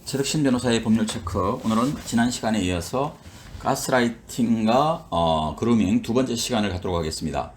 최덕신 변호사의 법률 체크. 오늘은 지난 시간에 이어서 가스라이팅과 그루밍 두 번째 시간을 갖도록 하겠습니다.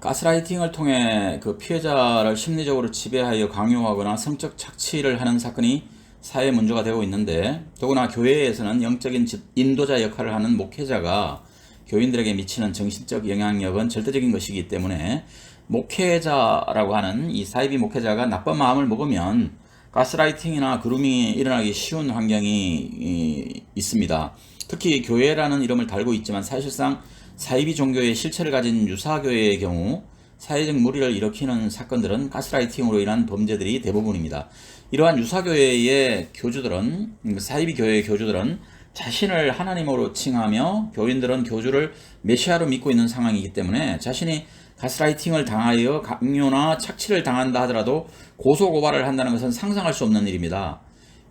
가스라이팅을 통해 그 피해자를 심리적으로 지배하여 강요하거나 성적 착취를 하는 사건이 사회 문제가 되고 있는데, 더구나 교회에서는 영적인 인도자 역할을 하는 목회자가 교인들에게 미치는 정신적 영향력은 절대적인 것이기 때문에 목회자라고 하는 이 사이비 목회자가 나쁜 마음을 먹으면 가스라이팅이나 그루밍이 일어나기 쉬운 환경이 있습니다. 특히 교회라는 이름을 달고 있지만 사실상 사이비 종교의 실체를 가진 유사교회의 경우 사회적 무리를 일으키는 사건들은 가스라이팅으로 인한 범죄들이 대부분입니다. 이러한 유사교회의 교주들은, 사이비 교회의 교주들은 자신을 하나님으로 칭하며 교인들은 교주를 메시아로 믿고 있는 상황이기 때문에 자신이 가스라이팅을 당하여 강요나 착취를 당한다 하더라도 고소고발을 한다는 것은 상상할 수 없는 일입니다.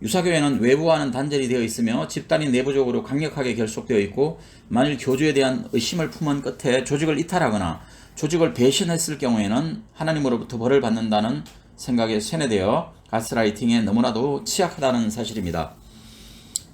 유사교회는 외부와는 단절이 되어 있으며 집단이 내부적으로 강력하게 결속되어 있고, 만일 교주에 대한 의심을 품은 끝에 조직을 이탈하거나 조직을 배신했을 경우에는 하나님으로부터 벌을 받는다는 생각에 세뇌되어 가스라이팅에 너무나도 취약하다는 사실입니다.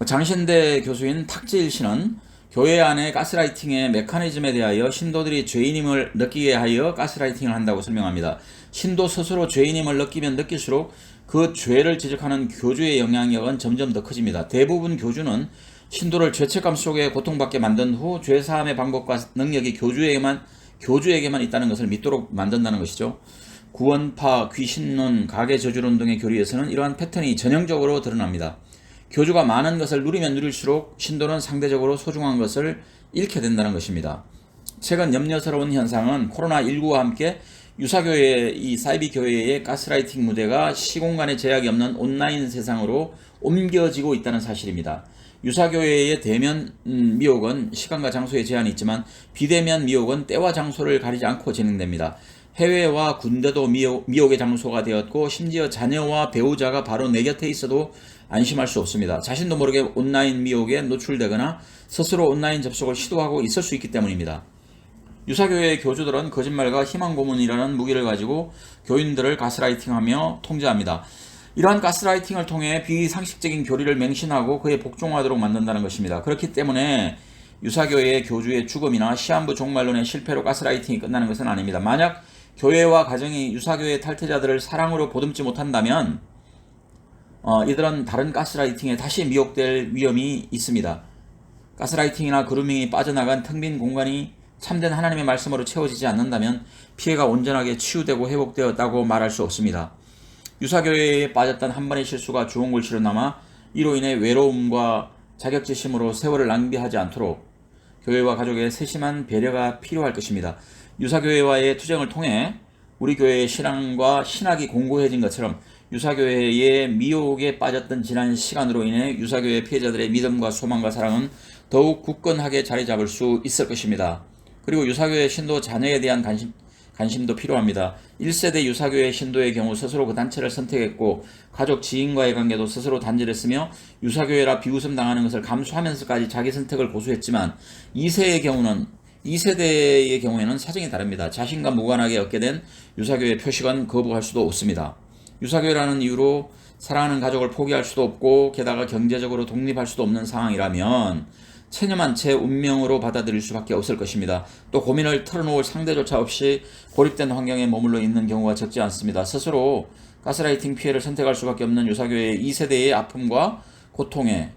장신대 교수인 탁지일 씨는 교회 안의 가스라이팅의 메커니즘에 대하여 신도들이 죄인임을 느끼게 하여 가스라이팅을 한다고 설명합니다. 신도 스스로 죄인임을 느끼면 느낄수록 그 죄를 지적하는 교주의 영향력은 점점 더 커집니다. 대부분 교주는 신도를 죄책감 속에 고통받게 만든 후 죄사함의 방법과 능력이 교주에게만 있다는 것을 믿도록 만든다는 것이죠. 구원파, 귀신론, 가계저주론 등의 교리에서는 이러한 패턴이 전형적으로 드러납니다. 교주가 많은 것을 누리면 누릴수록 신도는 상대적으로 소중한 것을 잃게 된다는 것입니다. 최근 염려스러운 현상은 코로나19와 함께 유사교회의 이 사이비 교회의 가스라이팅 무대가 시공간의 제약이 없는 온라인 세상으로 옮겨지고 있다는 사실입니다. 유사교회의 대면 미혹은 시간과 장소에 제한이 있지만 비대면 미혹은 때와 장소를 가리지 않고 진행됩니다. 해외와 군대도 미혹의 장소가 되었고, 심지어 자녀와 배우자가 바로 내 곁에 있어도 안심할 수 없습니다. 자신도 모르게 온라인 미혹에 노출되거나 스스로 온라인 접속을 시도하고 있을 수 있기 때문입니다. 유사교회의 교주들은 거짓말과 희망고문이라는 무기를 가지고 교인들을 가스라이팅하며 통제합니다. 이러한 가스라이팅을 통해 비상식적인 교리를 맹신하고 그에 복종하도록 만든다는 것입니다. 그렇기 때문에 유사교회의 교주의 죽음이나 시한부 종말론의 실패로 가스라이팅이 끝나는 것은 아닙니다. 만약 교회와 가정이 유사교회 탈퇴자들을 사랑으로 보듬지 못한다면 이들은 다른 가스라이팅에 다시 미혹될 위험이 있습니다. 가스라이팅이나 그루밍이 빠져나간 텅 빈 공간이 참된 하나님의 말씀으로 채워지지 않는다면 피해가 온전하게 치유되고 회복되었다고 말할 수 없습니다. 유사교회에 빠졌던 한 번의 실수가 좋은 골치로 남아 이로 인해 외로움과 자격지심으로 세월을 낭비하지 않도록 교회와 가족의 세심한 배려가 필요할 것입니다. 유사교회와의 투쟁을 통해 우리 교회의 신앙과 신학이 공고해진 것처럼 유사교회의 미혹에 빠졌던 지난 시간으로 인해 유사교회 피해자들의 믿음과 소망과 사랑은 더욱 굳건하게 자리 잡을 수 있을 것입니다. 그리고 유사교회 신도 자녀에 대한 관심도 필요합니다. 1세대 유사교회 신도의 경우 스스로 그 단체를 선택했고, 가족, 지인과의 관계도 스스로 단절했으며 유사교회라 비웃음 당하는 것을 감수하면서까지 자기 선택을 고수했지만, 2세대의 경우에는 사정이 다릅니다. 자신과 무관하게 얻게 된 유사교회 표식은 거부할 수도 없습니다. 유사교회라는 이유로 사랑하는 가족을 포기할 수도 없고, 게다가 경제적으로 독립할 수도 없는 상황이라면 체념한 채 운명으로 받아들일 수밖에 없을 것입니다. 또 고민을 털어놓을 상대조차 없이 고립된 환경에 머물러 있는 경우가 적지 않습니다. 스스로 가스라이팅 피해를 선택할 수밖에 없는 유사교회의 2세대의 아픔과 고통에,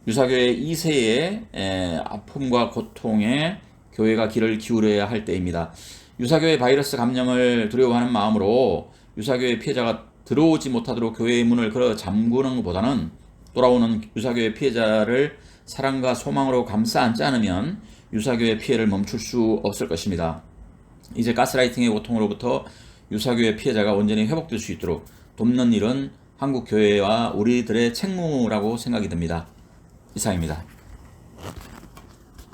유사교회의 2세의 아픔과 고통에 교회가 귀를 기울여야 할 때입니다. 유사교회 바이러스 감염을 두려워하는 마음으로 유사교회 피해자가 들어오지 못하도록 교회의 문을 걸어 잠그는 것보다는 돌아오는 유사교회 피해자를 사랑과 소망으로 감싸 안지 않으면 유사교회 피해를 멈출 수 없을 것입니다. 이제 가스라이팅의 고통으로부터 유사교회 피해자가 온전히 회복될 수 있도록 돕는 일은 한국교회와 우리들의 책무라고 생각이 듭니다. 이상입니다.